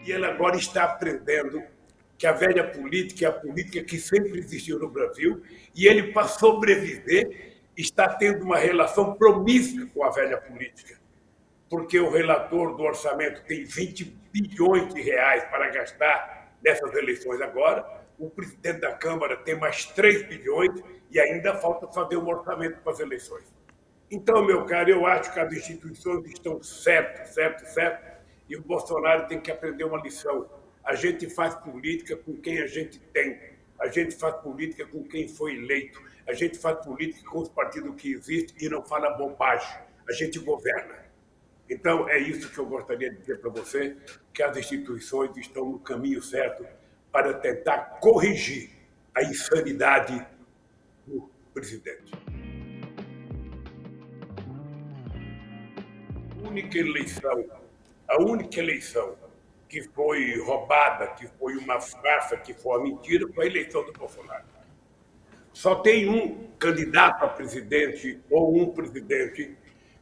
e ela agora está aprendendo que a velha política é a política que sempre existiu no Brasil, e ele, para sobreviver, está tendo uma relação promíscua com a velha política, porque o relator do orçamento tem 20 bilhões de reais para gastar nessas eleições agora, o presidente da Câmara tem mais 3 bilhões e ainda falta fazer um orçamento para as eleições. Então, meu caro, eu acho que as instituições estão certo, e o Bolsonaro tem que aprender uma lição. A gente faz política com quem a gente tem, a gente faz política com quem foi eleito, a gente faz política com os partidos que existem e não fala bobagem, a gente governa. Então, é isso que eu gostaria de dizer para você, que as instituições estão no caminho certo para tentar corrigir a insanidade do presidente. A única eleição que foi roubada, que foi uma farsa, que foi uma mentira, foi a eleição do Bolsonaro. Só tem um candidato a presidente ou um presidente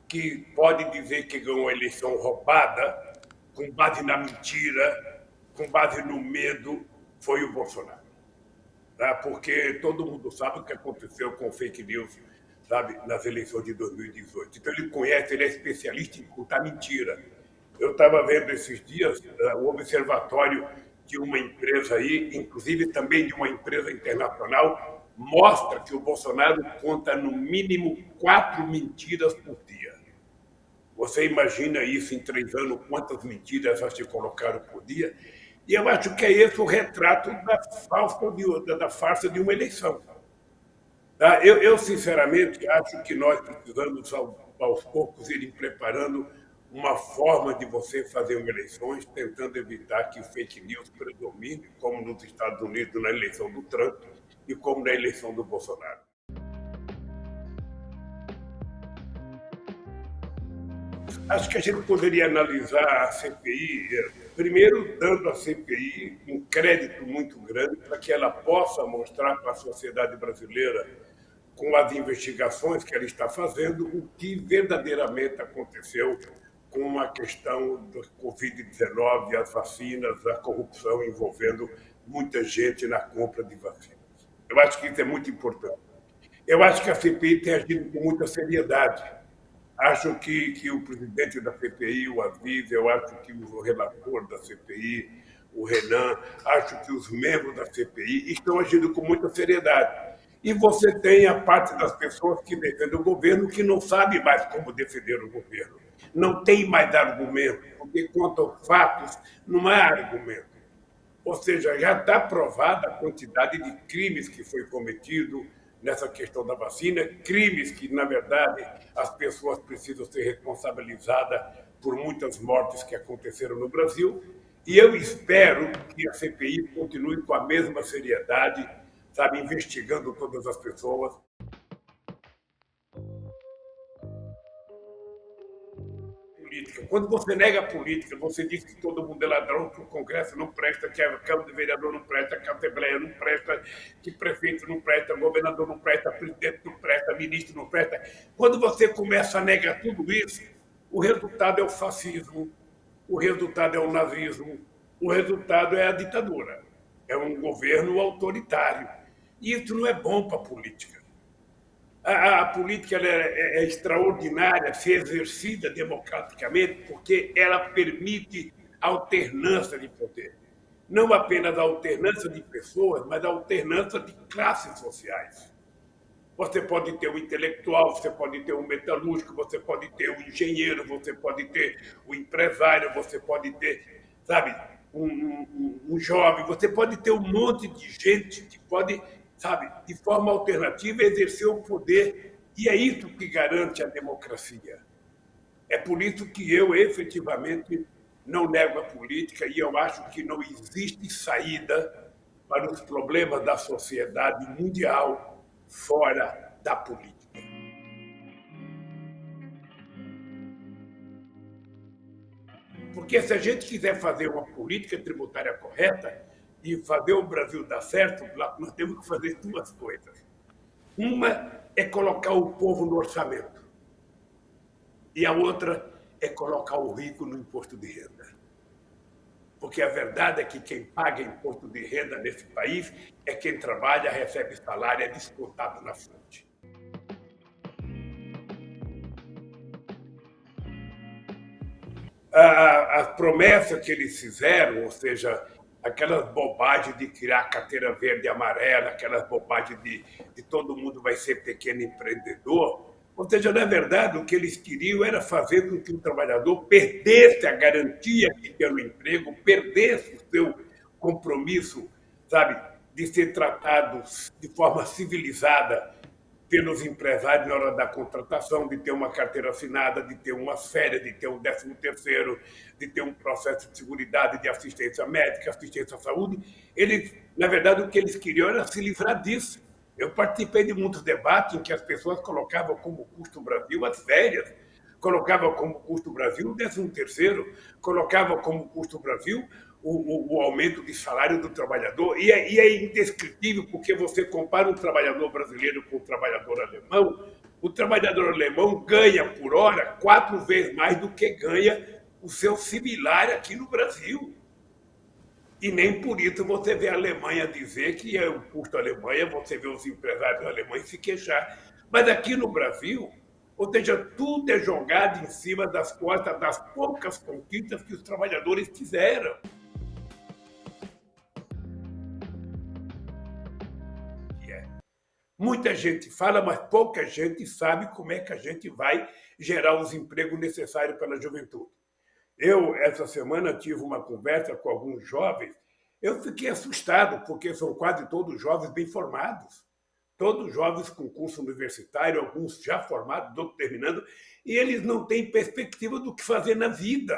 que pode dizer que ganhou a eleição roubada, com base na mentira, com base no medo, foi o Bolsonaro. Tá? Porque todo mundo sabe o que aconteceu com fake news, sabe, nas eleições de 2018. Então ele conhece, ele é especialista em contar mentira. Eu estava vendo esses dias o observatório de uma empresa aí, inclusive também de uma empresa internacional, mostra que o Bolsonaro conta no mínimo 4 mentiras por dia. Você imagina isso em 3 anos, quantas mentiras já se colocaram por dia? E eu acho que é esse o retrato da farsa de uma eleição. Tá? Eu, sinceramente, acho que nós precisamos, aos poucos, ir preparando uma forma de você fazer eleições, tentando evitar que fake news predomine, como nos Estados Unidos na eleição do Trump e como na eleição do Bolsonaro. Acho que a gente poderia analisar a CPI, primeiro dando à CPI um crédito muito grande para que ela possa mostrar para a sociedade brasileira, com as investigações que ela está fazendo, o que verdadeiramente aconteceu com a questão do Covid-19, as vacinas, a corrupção envolvendo muita gente na compra de vacinas. Eu acho que isso é muito importante. Eu acho que a CPI tem agido com muita seriedade. Acho que o presidente da CPI, o Aziz, eu acho que o relator da CPI, o Renan, acho que os membros da CPI estão agindo com muita seriedade. E você tem a parte das pessoas que defendem o governo que não sabe mais como defender o governo. Não tem mais argumento, porque quanto aos fatos, não há argumento. Ou seja, já está provada a quantidade de crimes que foi cometido nessa questão da vacina, crimes que, na verdade, as pessoas precisam ser responsabilizadas por muitas mortes que aconteceram no Brasil. E eu espero que a CPI continue com a mesma seriedade, sabe, investigando todas as pessoas. Política. Quando você nega a política, você diz que todo mundo é ladrão, que o Congresso não presta, que a Câmara de Vereador não presta, que a Assembleia não presta, que prefeito não presta, governador não presta, presidente não presta, ministro não presta. Quando você começa a negar tudo isso, o resultado é o fascismo, o resultado é o nazismo, o resultado é a ditadura. É um governo autoritário. E isso não é bom para a política. A política é extraordinária ser exercida democraticamente porque ela permite alternância de poder. Não apenas a alternância de pessoas, mas a alternância de classes sociais. Você pode ter um intelectual, você pode ter um metalúrgico, você pode ter um engenheiro, você pode ter um empresário, você pode ter, sabe, um jovem, você pode ter um monte de gente que pode, sabe, de forma alternativa, exercer o poder. E é isso que garante a democracia. É por isso que eu, efetivamente, não nego a política e eu acho que não existe saída para os problemas da sociedade mundial fora da política. Porque se a gente quiser fazer uma política tributária correta e fazer o Brasil dar certo, nós temos que fazer 2 coisas. Uma é colocar o povo no orçamento e a outra é colocar o rico no imposto de renda. porque a verdade é que quem paga imposto de renda nesse país é quem trabalha, recebe salário, é descontado na fonte. A promessa que eles fizeram, ou seja, aquelas bobagens de criar carteira verde e amarela, aquelas bobagens de todo mundo vai ser pequeno empreendedor, ou seja, na verdade, o que eles queriam era fazer com que o trabalhador perdesse a garantia que tinha no emprego, perdesse o seu compromisso, sabe, de ser tratado de forma civilizada pelos empresários na hora da contratação, de ter uma carteira assinada, de ter umas férias, de ter um 13º, de ter um processo de seguridade, de assistência médica, assistência à saúde. Eles, na verdade, o que eles queriam era se livrar disso. Eu participei de muitos debates em que as pessoas colocavam como custo Brasil as férias, colocava como custo Brasil o 13º, colocava como custo Brasil o aumento de salário do trabalhador, e é indescritível, porque você compara um trabalhador brasileiro com o trabalhador alemão, o trabalhador alemão ganha por hora 4 vezes mais do que ganha o seu similar aqui no Brasil. E nem por isso você vê a Alemanha dizer que é o custo da Alemanha, você vê os empresários alemães se queixar. Mas aqui no Brasil, ou seja, tudo é jogado em cima das costas das poucas conquistas que os trabalhadores fizeram. Muita gente fala, mas pouca gente sabe como é que a gente vai gerar os empregos necessários para a juventude. Eu, essa semana, tive uma conversa com alguns jovens. Eu fiquei assustado, porque são quase todos jovens bem formados. Todos jovens com curso universitário, alguns já formados, outros terminando, e eles não têm perspectiva do que fazer na vida.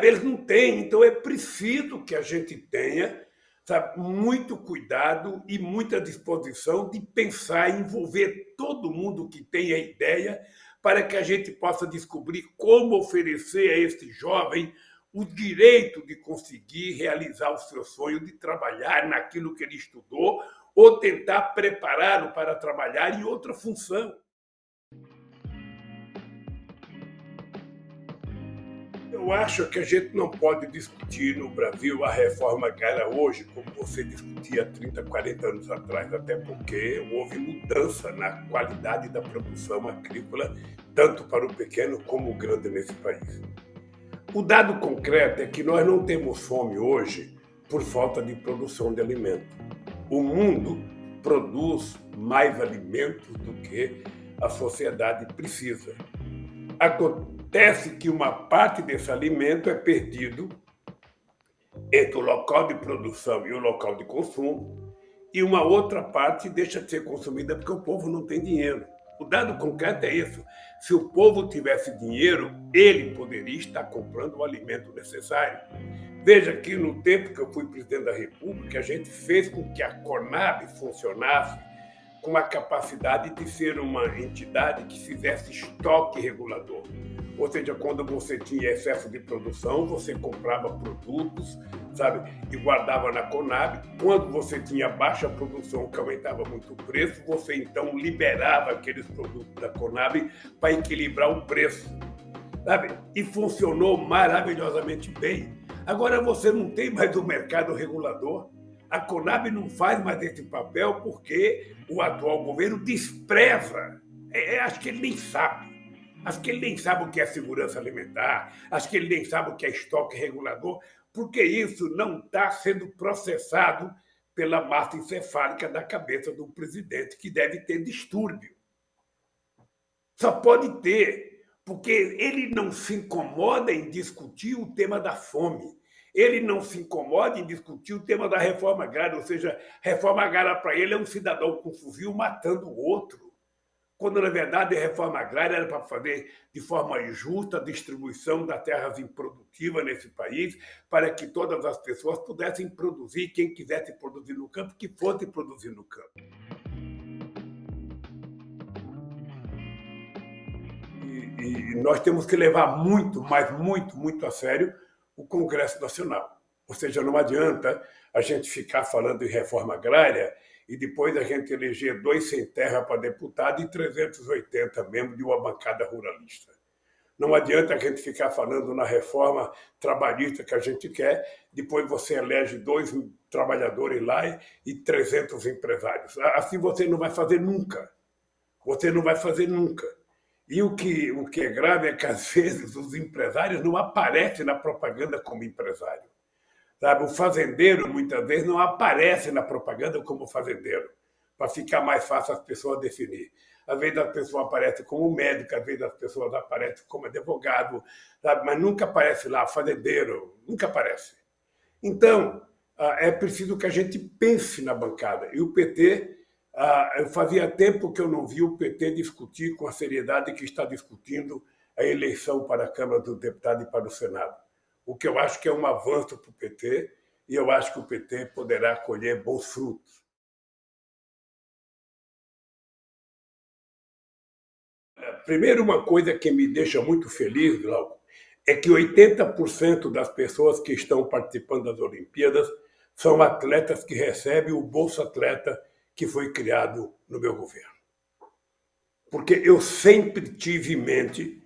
Eles não têm, então é preciso que a gente tenha, sabe, muito cuidado e muita disposição de pensar e envolver todo mundo que tem a ideia para que a gente possa descobrir como oferecer a esse jovem o direito de conseguir realizar o seu sonho de trabalhar naquilo que ele estudou ou tentar prepará-lo para trabalhar em outra função. Eu acho que a gente não pode discutir no Brasil a reforma agrária hoje como você discutia 30, 40 anos atrás, até porque houve mudança na qualidade da produção agrícola, tanto para o pequeno como o grande nesse país. O dado concreto é que nós não temos fome hoje por falta de produção de alimento. O mundo produz mais alimentos do que a sociedade precisa. Acontece que uma parte desse alimento é perdido entre o local de produção e o local de consumo, e uma outra parte deixa de ser consumida porque o povo não tem dinheiro. O dado concreto é isso. Se o povo tivesse dinheiro, ele poderia estar comprando o alimento necessário. Veja que no tempo que eu fui presidente da República, a gente fez com que a Conab funcionasse com a capacidade de ser uma entidade que fizesse estoque regulador. Ou seja, quando você tinha excesso de produção, você comprava produtos, sabe, e guardava na Conab. Quando você tinha baixa produção, que aumentava muito o preço, você então liberava aqueles produtos da Conab para equilibrar o preço, sabe? E funcionou maravilhosamente bem. Agora você não tem mais o mercado regulador. A Conab não faz mais esse papel porque o atual governo despreza. Acho que ele nem sabe. Acho que ele nem sabe o que é segurança alimentar, acho que ele nem sabe o que é estoque regulador, porque isso não está sendo processado pela massa encefálica da cabeça do presidente, que deve ter distúrbio. Só pode ter, porque ele não se incomoda em discutir o tema da fome. Ele não se incomoda em discutir o tema da reforma agrária, ou seja, reforma agrária para ele é um cidadão com fuzil matando o outro, quando, na verdade, a reforma agrária era para fazer de forma justa a distribuição das terras improdutivas nesse país, para que todas as pessoas pudessem produzir, quem quisesse produzir no campo, que fosse produzir no campo. E nós temos que levar muito, mas muito, muito a sério o Congresso Nacional. Ou seja, não adianta a gente ficar falando em reforma agrária e depois a gente eleger 2 sem terra para deputado e 380 membros de uma bancada ruralista. Não adianta a gente ficar falando na reforma trabalhista que a gente quer, depois você elege 2 trabalhadores lá e 300 empresários. Assim você não vai fazer nunca. Você não vai fazer nunca. E o que é grave é que, às vezes, os empresários não aparecem na propaganda como empresário. Sabe? O fazendeiro, muitas vezes, não aparece na propaganda como fazendeiro, para ficar mais fácil as pessoas definir. Às vezes as pessoas aparecem como médico, às vezes as pessoas aparecem como advogado, sabe? Mas nunca aparece lá fazendeiro, nunca aparece. Então, é preciso que a gente pense na bancada. E o PT, fazia tempo que eu não vi o PT discutir com a seriedade que está discutindo a eleição para a Câmara dos Deputados e para o Senado. O que eu acho que é um avanço para o PT, e eu acho que o PT poderá colher bons frutos. Primeiro, uma coisa que me deixa muito feliz, Glauco, é que 80% das pessoas que estão participando das Olimpíadas são atletas que recebem o Bolsa Atleta que foi criado no meu governo. Porque eu sempre tive em mente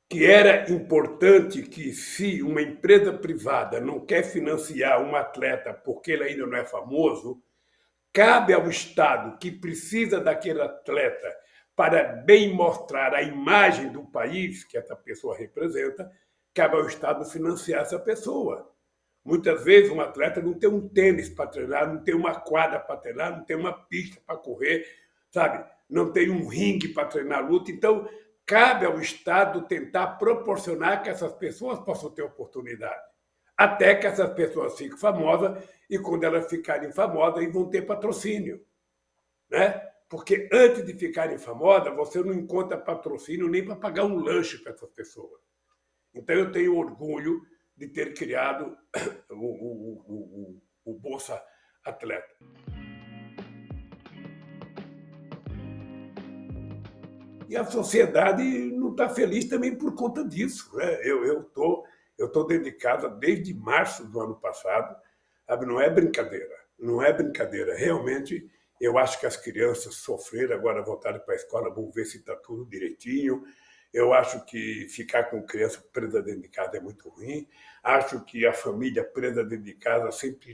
que era importante que, se uma empresa privada não quer financiar um atleta porque ele ainda não é famoso, cabe ao Estado, que precisa daquele atleta para bem mostrar a imagem do país que essa pessoa representa, cabe ao Estado financiar essa pessoa. Muitas vezes um atleta não tem um tênis para treinar, não tem uma quadra para treinar, não tem uma pista para correr, sabe? Não tem um ringue para treinar luta. Então, cabe ao Estado tentar proporcionar que essas pessoas possam ter oportunidade. Até que essas pessoas fiquem famosas, e quando elas ficarem famosas, eles vão ter patrocínio. Né? Porque antes de ficarem famosas, você não encontra patrocínio nem para pagar um lanche para essas pessoas. Então, eu tenho orgulho de ter criado o Bolsa Atleta. E a sociedade não está feliz também por conta disso. Né? Eu tô dentro de casa desde março do ano passado, sabe? Não é brincadeira, não é brincadeira. Realmente, eu acho que as crianças sofreram, agora voltaram para a escola, vão ver se está tudo direitinho. Eu acho que ficar com criança presa dentro de casa é muito ruim. Acho que a família presa dentro de casa sempre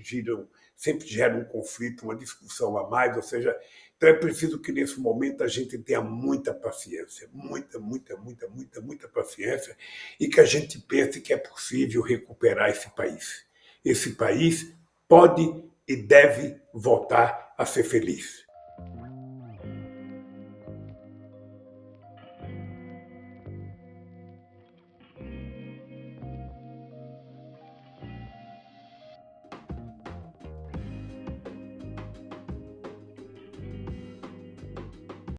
gera um conflito, uma discussão a mais. Ou seja, então é preciso que nesse momento a gente tenha muita paciência, muita paciência, e que a gente pense que é possível recuperar esse país. Esse país pode e deve voltar a ser feliz.